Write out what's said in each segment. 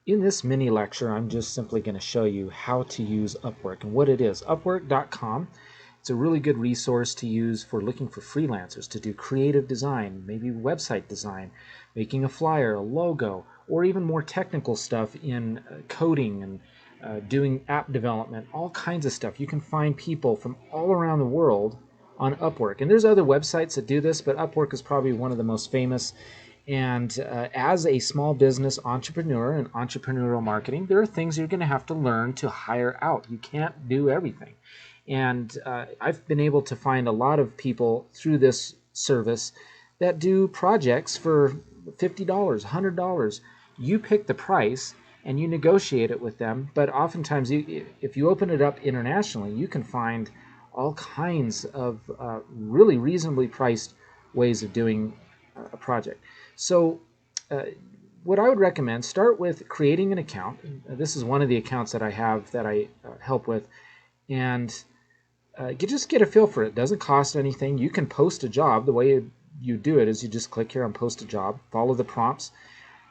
In this mini lecture, I'm just simply going to show you how to use Upwork and what it is. Upwork.com, it's a really good resource to use for looking for freelancers to do creative design, maybe website design, making a flyer, a logo, or even more technical stuff in coding and doing app development, all kinds of stuff. You can find people from all around the world on Upwork. And there's other websites that do this, but Upwork is probably one of the most famous. And as a small business entrepreneur and entrepreneurial marketing, there are things you're going to have to learn to hire out. You can't do everything. And I've been able to find a lot of people through this service that do projects for $50, $100. You pick the price and you negotiate it with them. But oftentimes, if you open it up internationally, you can find all kinds of really reasonably priced ways of doing a project. So what I would recommend, start with creating an account. This is one of the accounts that I have that I help with. And just get a feel for it. It doesn't cost anything. You can post a job. The way you do it is you just click here on post a job, follow the prompts.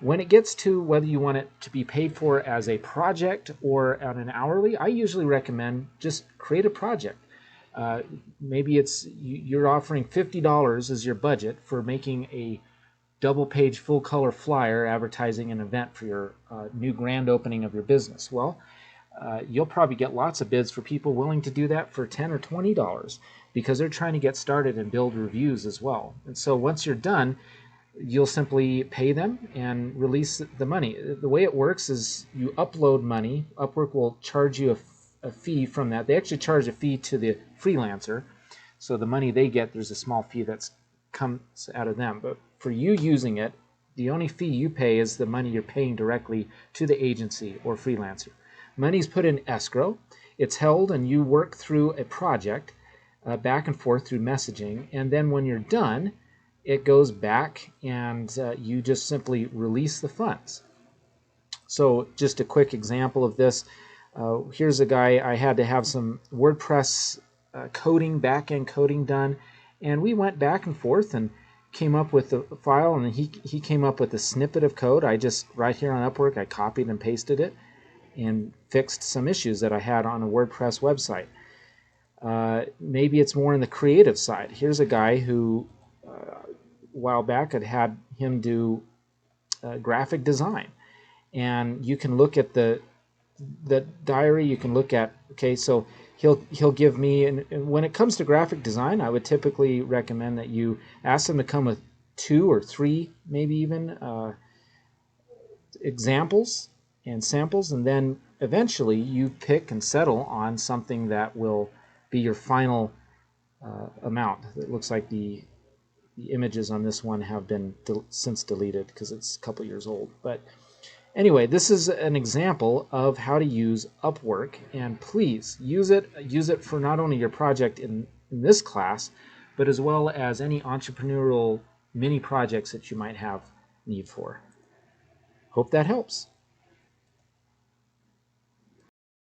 When it gets to whether you want it to be paid for as a project or on an hourly, I usually recommend just create a project. Maybe you're offering $50 as your budget for making a double-page full-color flyer advertising an event for your new grand opening of your business. Well, you'll probably get lots of bids for people willing to do that for $10 or $20 because they're trying to get started and build reviews as well. And so once you're done, you'll simply pay them and release the money. The way it works is you upload money. Upwork will charge you a fee from that. They actually charge a fee to the freelancer. So the money they get, there's a small fee that comes out of them. But for you using it, the only fee you pay is the money you're paying directly to the agency or freelancer. Money's put in escrow. It's held and you work through a project back and forth through messaging. And then when you're done, it goes back and you just simply release the funds. So just a quick example of this. Here's a guy, I had to have some WordPress coding, back-end coding done. And we went back and forth and came up with the file, and he came up with a snippet of code. I just, right here on Upwork, I copied and pasted it and fixed some issues that I had on a WordPress website. Maybe it's more on the creative side. Here's a guy who, a while back, I'd had him do graphic design. And you can look at the diary, you can look at, okay, so he'll give me, and when it comes to graphic design, I would typically recommend that you ask them to come with 2 or 3, maybe even examples and samples, and then eventually you pick and settle on something that will be your final amount. It looks like the images on this one have been since deleted because it's a couple years old. But anyway, this is an example of how to use Upwork, and please use it for not only your project in this class, but as well as any entrepreneurial mini projects that you might have need for. Hope that helps.